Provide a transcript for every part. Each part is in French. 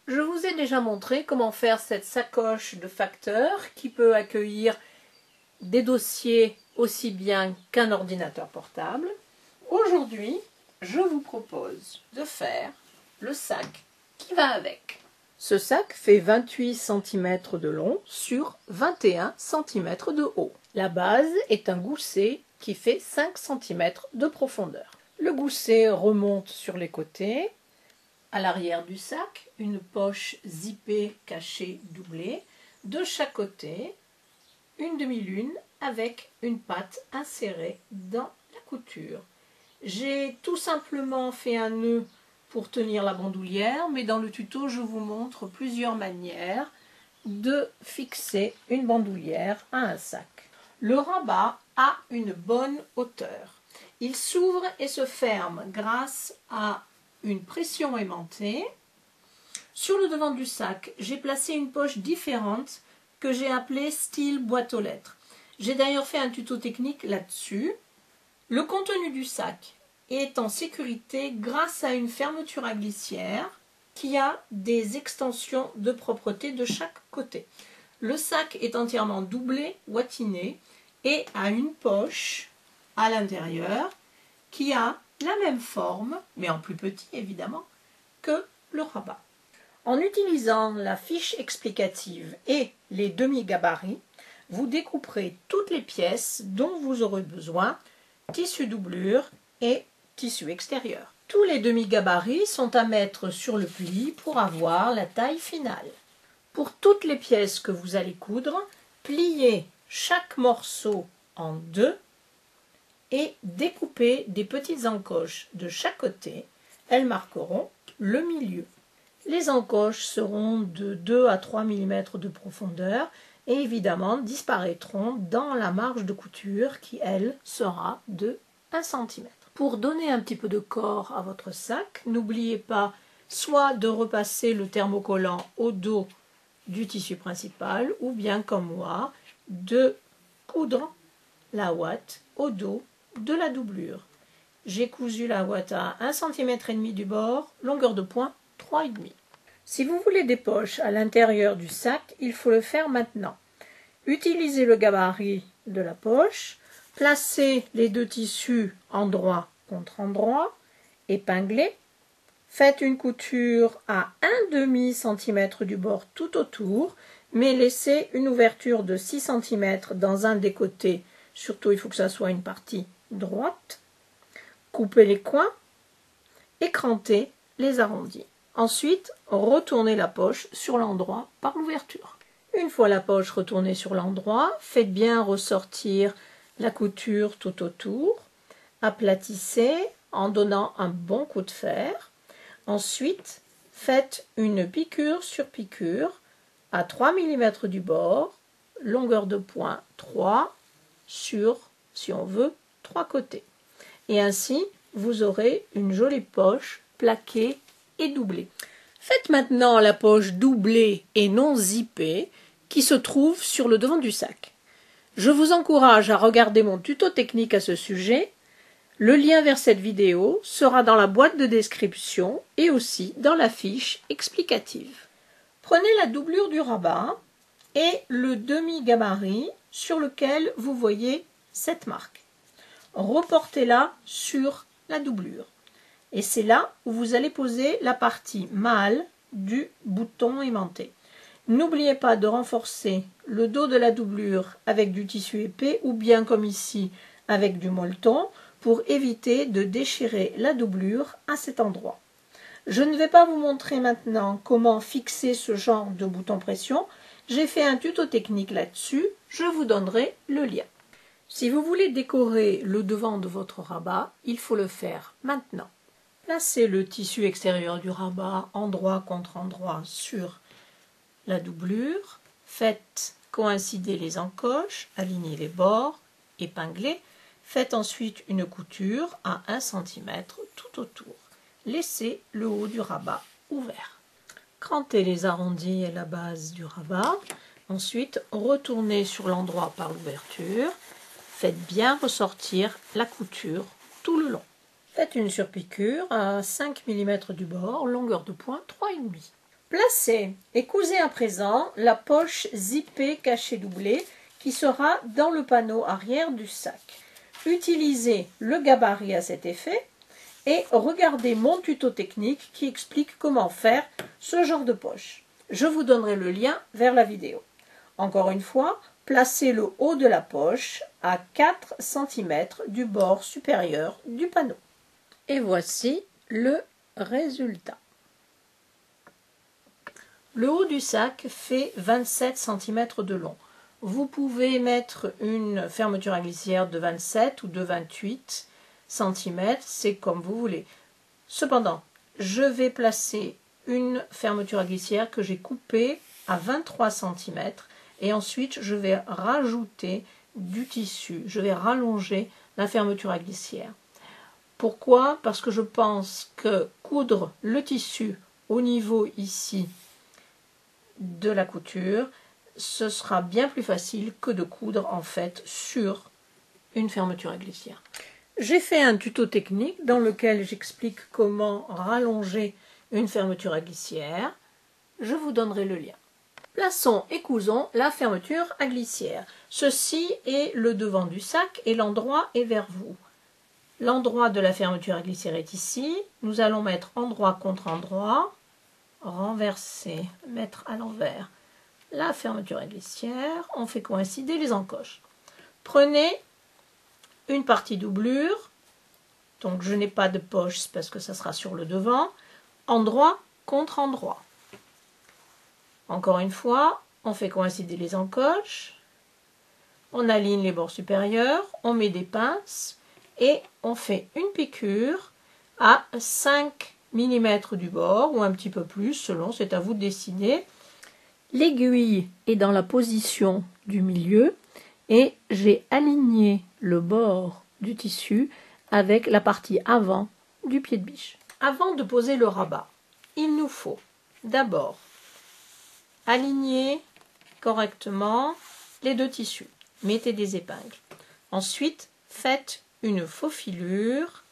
Je vous ai déjà montré comment faire cette sacoche de facteur qui peut accueillir des dossiers aussi bien qu'un ordinateur portable. Aujourd'hui, je vous propose de faire le sac qui va avec. Ce sac fait 28 cm de long sur 21 cm de haut. La base est un gousset qui fait 5 cm de profondeur. Le gousset remonte sur les côtés. À l'arrière du sac, une poche zippée cachée doublée. De chaque côté, une demi-lune avec une patte insérée dans la couture. J'ai tout simplement fait un nœud pour tenir la bandoulière, mais dans le tuto, je vous montre plusieurs manières de fixer une bandoulière à un sac. Le rabat a une bonne hauteur. Il s'ouvre et se ferme grâce à une pression aimantée. Sur le devant du sac, j'ai placé une poche différente que j'ai appelée style boîte aux lettres. J'ai d'ailleurs fait un tuto technique là-dessus. Le contenu du sac est en sécurité grâce à une fermeture à glissière qui a des extensions de propreté de chaque côté. Le sac est entièrement doublé, wattiné et a une poche à l'intérieur qui a la même forme, mais en plus petit évidemment, que le rabat. En utilisant la fiche explicative et les demi-gabarits, vous découperez toutes les pièces dont vous aurez besoin, tissu doublure et tissu extérieur. Tous les demi-gabarits sont à mettre sur le pli pour avoir la taille finale. Pour toutes les pièces que vous allez coudre, pliez chaque morceau en deux et découpez des petites encoches de chaque côté. Elles marqueront le milieu. Les encoches seront de 2 à 3 mm de profondeur et évidemment disparaîtront dans la marge de couture qui, elle, sera de 1 cm. Pour donner un petit peu de corps à votre sac, n'oubliez pas soit de repasser le thermocollant au dos du tissu principal ou bien comme moi, de coudre la ouate au dos de la doublure. J'ai cousu la ouate à 1,5 cm du bord, longueur de point 3,5. Si vous voulez des poches à l'intérieur du sac, il faut le faire maintenant. Utilisez le gabarit de la poche, placez les deux tissus endroit contre endroit, épinglez, faites une couture à 1,5 cm du bord tout autour, mais laissez une ouverture de 6 cm dans un des côtés, surtout il faut que ça soit une partie droite, coupez les coins, écrantez les arrondis. Ensuite, retournez la poche sur l'endroit par l'ouverture. Une fois la poche retournée sur l'endroit, faites bien ressortir la couture tout autour, aplatissez en donnant un bon coup de fer. Ensuite, faites une piqûre sur piqûre à 3 mm du bord, longueur de point 3 sur, si on veut, 3 côtés. Et ainsi, vous aurez une jolie poche plaquée et doublée. Faites maintenant la poche doublée et non zippée qui se trouve sur le devant du sac. Je vous encourage à regarder mon tuto technique à ce sujet. Le lien vers cette vidéo sera dans la boîte de description et aussi dans la fiche explicative. Prenez la doublure du rabat et le demi-gabarit sur lequel vous voyez cette marque. Reportez-la sur la doublure. Et c'est là où vous allez poser la partie mâle du bouton aimanté. N'oubliez pas de renforcer le dos de la doublure avec du tissu épais ou bien comme ici avec du molleton pour éviter de déchirer la doublure à cet endroit. Je ne vais pas vous montrer maintenant comment fixer ce genre de bouton pression. J'ai fait un tuto technique là-dessus, je vous donnerai le lien. Si vous voulez décorer le devant de votre rabat, il faut le faire maintenant. Placez le tissu extérieur du rabat endroit contre endroit sur la doublure. Faites coïncider les encoches, alignez les bords, épinglez. Faites ensuite une couture à 1 cm tout autour. Laissez le haut du rabat ouvert. Crantez les arrondis et la base du rabat. Ensuite, retournez sur l'endroit par l'ouverture. Faites bien ressortir la couture tout le long. Faites une surpiqûre à 5 mm du bord, longueur de point 3,5. Placez et cousez à présent la poche zippée cachée doublée qui sera dans le panneau arrière du sac. Utilisez le gabarit à cet effet et regardez mon tuto technique qui explique comment faire ce genre de poche. Je vous donnerai le lien vers la vidéo. Encore une fois, placez le haut de la poche à 4 cm du bord supérieur du panneau. Et voici le résultat. Le haut du sac fait 27 cm de long. Vous pouvez mettre une fermeture à glissière de 27 ou de 28 cm, c'est comme vous voulez. Cependant, je vais placer une fermeture à glissière que j'ai coupée à 23 cm et ensuite je vais rajouter du tissu. Je vais rallonger la fermeture à glissière. Pourquoi? Parce que je pense que coudre le tissu au niveau ici de la couture, ce sera bien plus facile que de coudre en fait sur une fermeture à glissière. J'ai fait un tuto technique dans lequel j'explique comment rallonger une fermeture à glissière. Je vous donnerai le lien. Plaçons et cousons la fermeture à glissière. Ceci est le devant du sac et l'endroit est vers vous. L'endroit de la fermeture à glissière est ici. Nous allons mettre endroit contre endroit, renverser, mettre à l'envers la fermeture à glissière. On fait coïncider les encoches. Prenez une partie doublure, donc je n'ai pas de poche parce que ça sera sur le devant, endroit contre endroit. Encore une fois, on fait coïncider les encoches, on aligne les bords supérieurs, on met des pinces et on fait une piqûre à 5 mm du bord ou un petit peu plus selon, c'est à vous de décider. L'aiguille est dans la position du milieu et j'ai aligné le bord du tissu avec la partie avant du pied de biche. Avant de poser le rabat, il nous faut d'abord aligner correctement les deux tissus. Mettez des épingles. Ensuite, faites une faufilure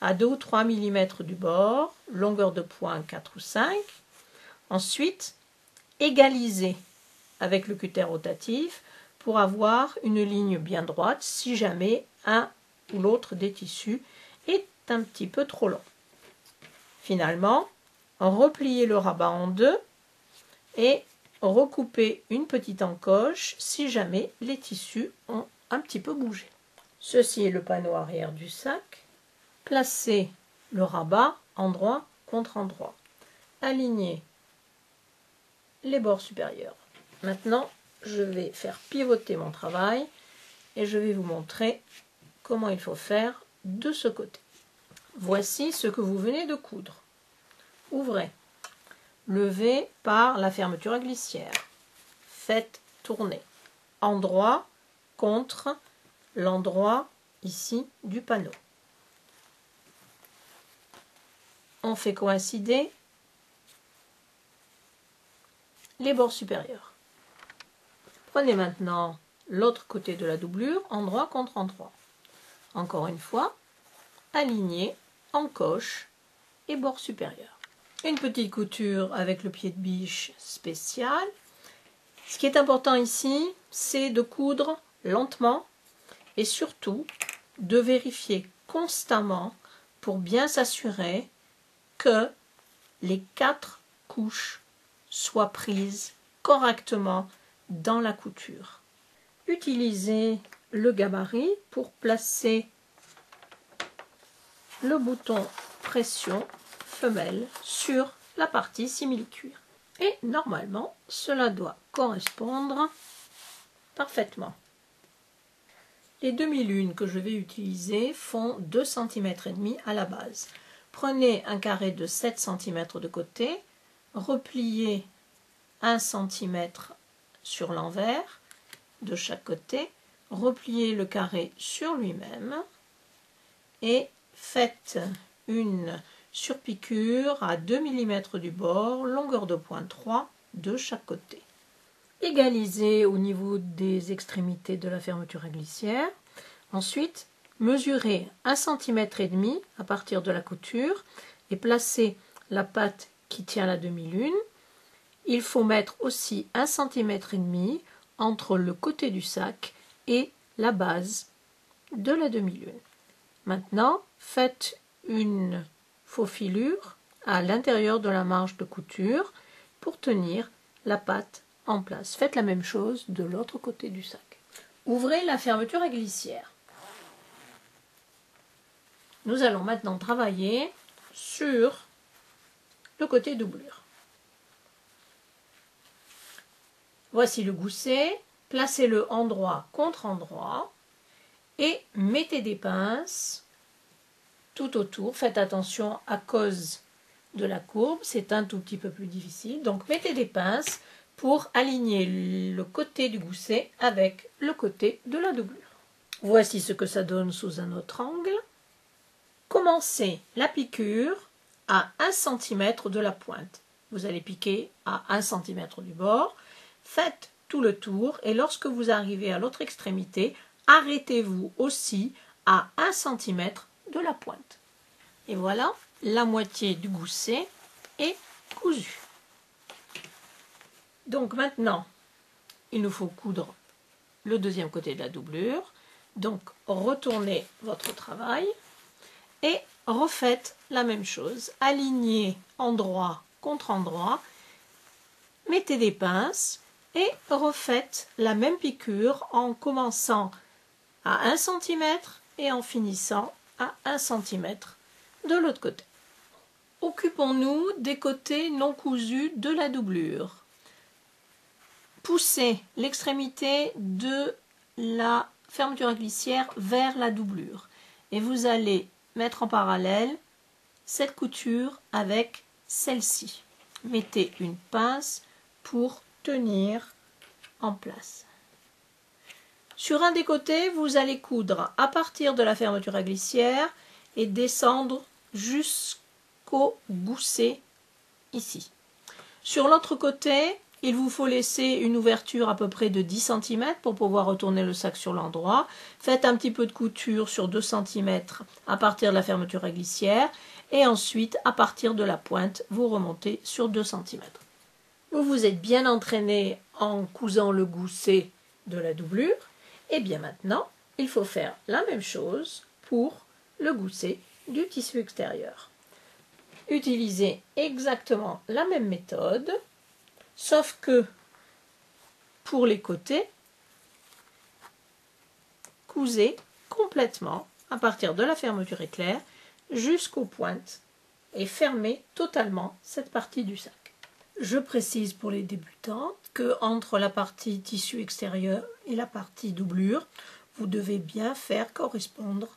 à 2 ou 3 mm du bord, longueur de pointe 4 ou 5. Ensuite, égalisez avec le cutter rotatif pour avoir une ligne bien droite si jamais un ou l'autre des tissus est un petit peu trop long. Finalement, repliez le rabat en deux et recoupez une petite encoche si jamais les tissus ont un petit peu bougé. Ceci est le panneau arrière du sac. Placez le rabat endroit contre endroit. Alignez les bords supérieurs. Maintenant, je vais faire pivoter mon travail et je vais vous montrer comment il faut faire de ce côté. Voici ce que vous venez de coudre. Ouvrez. Levez par la fermeture à glissière. Faites tourner. Endroit contre l'endroit ici du panneau. On fait coïncider les bords supérieurs. Prenez maintenant l'autre côté de la doublure, endroit contre endroit. Encore une fois, alignez, encoche et bord supérieur. Une petite couture avec le pied de biche spécial. Ce qui est important ici, c'est de coudre lentement et surtout de vérifier constamment pour bien s'assurer que les 4 couches soient prises correctement dans la couture. Utilisez le gabarit pour placer le bouton pression femelle sur la partie simili-cuir. Et normalement, cela doit correspondre parfaitement. Les demi-lunes que je vais utiliser font 2 cm et demi à la base. Prenez un carré de 7 cm de côté, repliez 1 cm sur l'envers de chaque côté, repliez le carré sur lui-même et faites une surpiqûre à 2 mm du bord, longueur de pointe 3 de chaque côté. Égalisez au niveau des extrémités de la fermeture à glissière. Ensuite, mesurez 1 cm et demi à partir de la couture et placez la patte qui tient la demi-lune il faut mettre aussi 1,5 cm entre le côté du sac et la base de la demi-lune. Maintenant, faites une faufilure à l'intérieur de la marge de couture pour tenir la patte en place. Faites la même chose de l'autre côté du sac. Ouvrez la fermeture à glissière. Nous allons maintenant travailler sur le côté doublure. Voici le gousset, placez-le endroit contre endroit et mettez des pinces tout autour. Faites attention à cause de la courbe, c'est un tout petit peu plus difficile. Donc mettez des pinces pour aligner le côté du gousset avec le côté de la doublure. Voici ce que ça donne sous un autre angle. Commencez la piqûre à 1 cm de la pointe. Vous allez piquer à 1 cm du bord. Faites tout le tour et lorsque vous arrivez à l'autre extrémité, arrêtez-vous aussi à 1 cm de la pointe. Et voilà, la moitié du gousset est cousue. Donc maintenant, il nous faut coudre le deuxième côté de la doublure. Donc retournez votre travail et refaites la même chose. Alignez endroit contre endroit, mettez des pinces et refaites la même piqûre en commençant à 1 cm et en finissant à 1 cm de l'autre côté. Occupons-nous des côtés non cousus de la doublure. Poussez l'extrémité de la fermeture à glissière vers la doublure et vous allez mettre en parallèle cette couture avec celle-ci. Mettez une pince pour tenir en place. Sur un des côtés, vous allez coudre à partir de la fermeture à glissière et descendre jusqu'au gousset ici. Sur l'autre côté, il vous faut laisser une ouverture à peu près de 10 cm pour pouvoir retourner le sac sur l'endroit. Faites un petit peu de couture sur 2 cm à partir de la fermeture à glissière et ensuite à partir de la pointe, vous remontez sur 2 cm. Vous vous êtes bien entraîné en cousant le gousset de la doublure. Et bien maintenant, il faut faire la même chose pour le gousset du tissu extérieur. Utilisez exactement la même méthode, sauf que pour les côtés, cousez complètement à partir de la fermeture éclair jusqu'aux pointes et fermez totalement cette partie du sac. Je précise pour les débutants que entre la partie tissu extérieur et la partie doublure, vous devez bien faire correspondre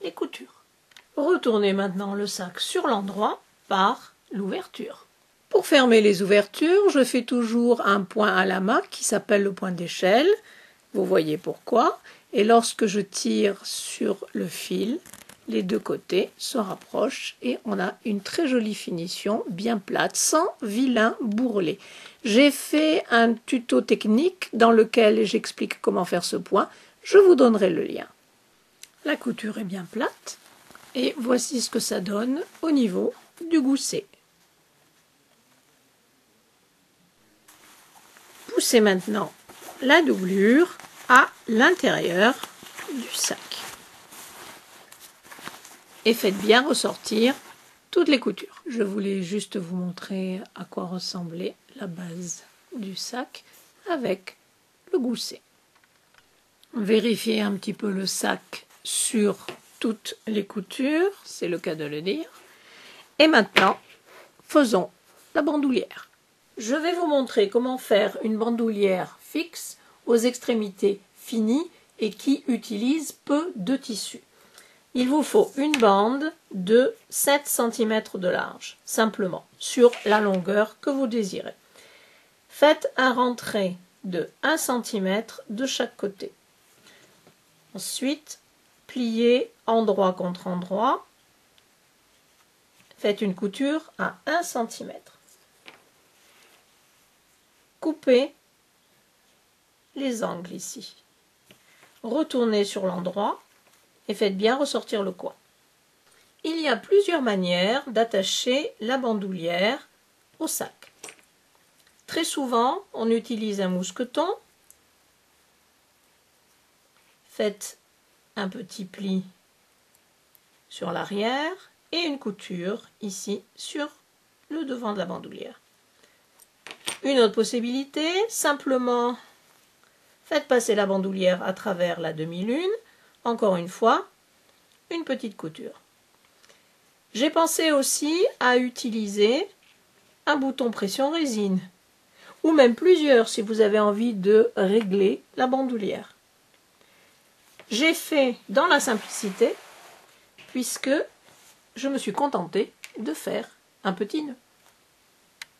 les coutures. Retournez maintenant le sac sur l'endroit par l'ouverture. Pour fermer les ouvertures, je fais toujours un point à la main qui s'appelle le point d'échelle. Vous voyez pourquoi. Et lorsque je tire sur le fil, les deux côtés se rapprochent et on a une très jolie finition bien plate, sans vilain bourrelet. J'ai fait un tuto technique dans lequel j'explique comment faire ce point. Je vous donnerai le lien. La couture est bien plate et voici ce que ça donne au niveau du gousset. Poussez maintenant la doublure à l'intérieur du sac. Et faites bien ressortir toutes les coutures. Je voulais juste vous montrer à quoi ressemblait la base du sac avec le gousset. Vérifiez un petit peu le sac sur toutes les coutures, c'est le cas de le dire. Et maintenant, faisons la bandoulière. Je vais vous montrer comment faire une bandoulière fixe aux extrémités finies et qui utilise peu de tissu. Il vous faut une bande de 7 cm de large, simplement, sur la longueur que vous désirez. Faites un rentré de 1 cm de chaque côté. Ensuite, pliez endroit contre endroit. Faites une couture à 1 cm. Coupez les angles ici. Retournez sur l'endroit et faites bien ressortir le coin. Il y a plusieurs manières d'attacher la bandoulière au sac. Très souvent, on utilise un mousqueton. Faites un petit pli sur l'arrière et une couture ici sur le devant de la bandoulière. Une autre possibilité, simplement faites passer la bandoulière à travers la demi-lune. Encore une fois, une petite couture. J'ai pensé aussi à utiliser un bouton pression résine, ou même plusieurs si vous avez envie de régler la bandoulière. J'ai fait dans la simplicité, puisque je me suis contentée de faire un petit nœud.